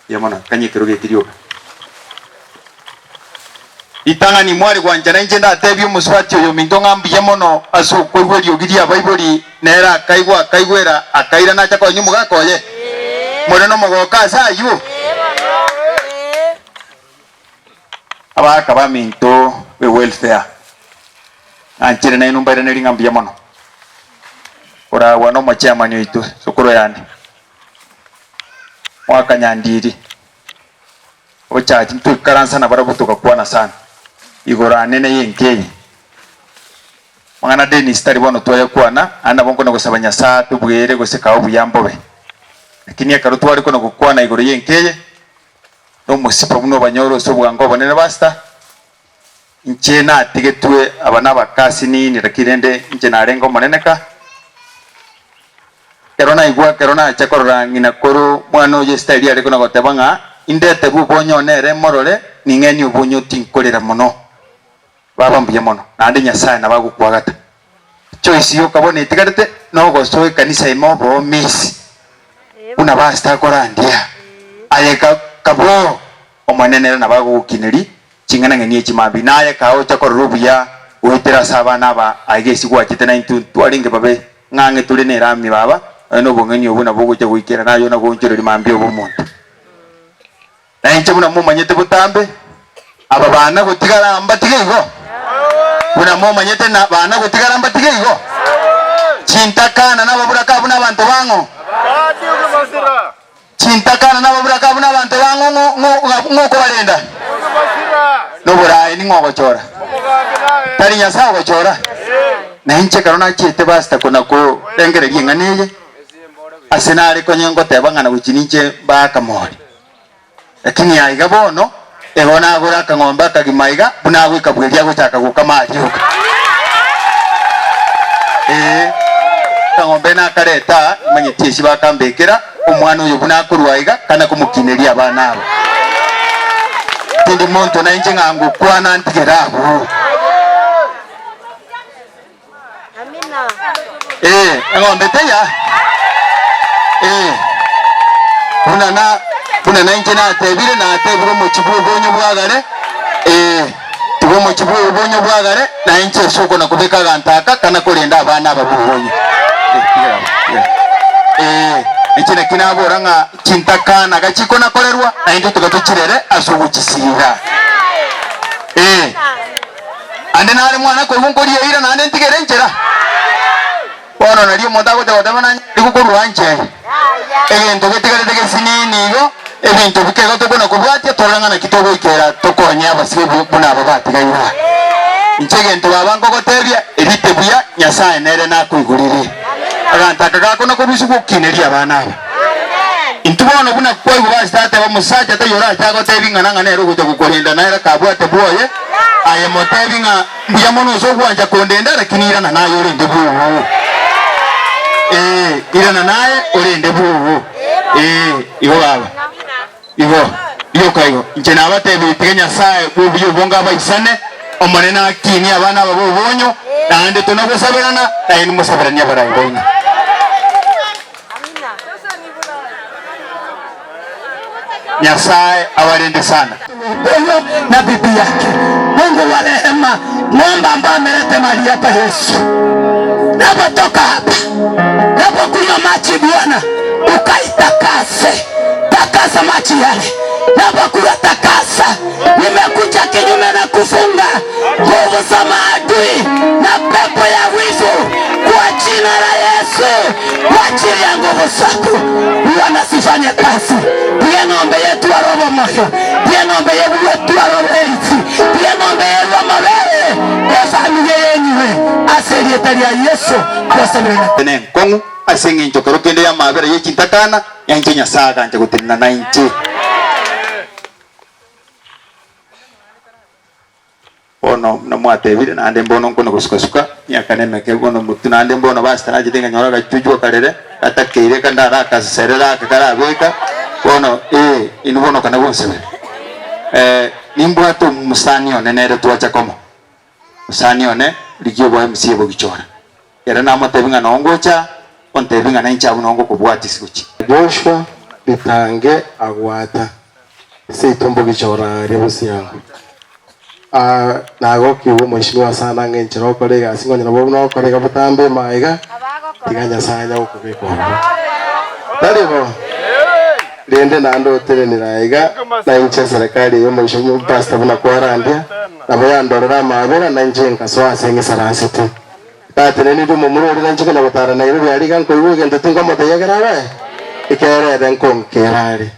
yamona kanyikero gekirio itangani mwari gwanjana inje ndatebye muswati oyo minto ngambiye mono aso kwegweri ogiria bible nera kaigwera akaira nacha ko nyumu gakoye muri no mugoka sayu abaka ba minto we welfare anchire na inumba ire ngambiye mono ora wano machama ni itu sokoro yane mwaka nyandiri ocha tintu karansa na barabuto kakwana sana igora nene yenkeye mwana Dennis tari bono twaye kwana ana bonko no gusabanya saa tubwere guseka obuyambobe lakini akarutu ariko no gukwana igoro yenkeye no musipa buno banyoro so bwango bonene basta nchena tigetwe abana bakasi nini rakirende nchena arengo moneneka kerona chakorora ngina koru mwana oye style ariko no gotebanga indete bu bonyo nere morore ningeni ubonyo tinkolera mono baba mbiye mono nande nyasaye na bagukwagata choice yo kabone itigarete no gosoe kanisa imobo miss una basta korandia ayeka kabo omanenera na bagukiniri chingana ngeni chimambi naye kao chakorubuya uitera sabana ba agesi gwachite 92 twalinge babe ngange tuli ne rami baba no bongeni obuna bogocha guikera nayo na gonchoreri mambi obomuntu na inche muna mumanyete butambe aba bana gutigara mbatige igo buna mumanyete na bana gutigara mbatige igo chintakana na babura kabu na bantu bango chintakana na babura kabu na bantu bango ngoko balenda no burai ni ngogo chora tari nyasa go chora na inche karona chete basta kuna ko engere ringaneye asenare konyengo tebangana guchininche baka mori lakini aiga bono ebona agura kangomba kagimaiga buna gwika bweria guchaka gukamajuka kangombe na kareta manyetishi bakambekera omwana uyu buna kurwaiga kana kumukineria abana abo tindi muntu na inje ngangu kwana ntigeraho amina ngombe teya kuna na inje na tebire na tebiro mu kibugo bonyo bwagare tugo mu kibugo bonyo bwagare na inje soko na kubeka gantaka kana kolenda abana babonyo ichine kinabora nga chintakana gachiko na kolerwa na inje tugatuchirere asubukisira ande nare mwana ko bunkoriye ira na ande ntigere njera bono naliyo mondago de wadamana ndikukorwa nje egento getigare de sinini go ebintu bikego tokona kubwatia torangana kitogo ikera tokonya abasibe buna babatigaira inchegento babango gotebya eritebuya nyasaye nere nakwigurire agantaka gako no kubisuko kineria abana aba intubono buna kwego bastate bamusaja tayora chago tebinga nanga nero gute gukorinda naira kabwate boye aye motebinga mbuya mono so gwanja kondenda lakini irana nayo rende buwo irana naye orende buwo igo baba iyo kaigo njena abatebi tegenya sae ubuyo bonga baisane omonena kini abana babo bonyo nande tunagosaberana naye musaberania barayi boina nyasaye awarende sana na bibi yake Mungu wa rehema mwamba ambaye ameleta mali hapa Yesu napotoka hapa napokunywa maji Bwana ukaitakase takasa maji yale napokula takasa nimekuja kinyume na kufunga nguvu za maadui na pepo ya wivu kwa jina la Yesu kwa ajili ya nguvu zako Bwana sifanye kazi pia ngombe yetu wa roho moyo pia ngombe yetu wa roho ezi pia ngombe yetu wa mabele kwa familia yenyewe asili ya Yesu kwa sababu tene kongu asengi njokoro kende ya mabere yekintakana yanje nyasaga nje gutinna na inchi ono no mwatebire nande mbono nkono kusuka yakaneme ke gono mutuna nande mbono basta najidenga nyora gachujwa karere atakeire kandara akaserera kakara beka ono inubono kana bonsebe nimbwato musani one nere tuacha komo musani one ligyo bwa MC bogichora era namotebinga nongocha ontebinga na incha bunongo kubwati sikuchi Joshua litange agwata seitombo gichora rebusi yangu nago kiugo mheshimiwa sana ngenchero kolega asingo nyina bono kolega butambe maiga tiganya sanya ukubiko taribo rende nando terenira iga na inche serikali yo mheshimiwa pastor buna kwarandia na bayandorera mabera na njenga so asenge sarasiti tateneni ndumo murori na nchika na butara na irubi ariga nko ibuge ndatunga moto yagarawe ikere den kon kerari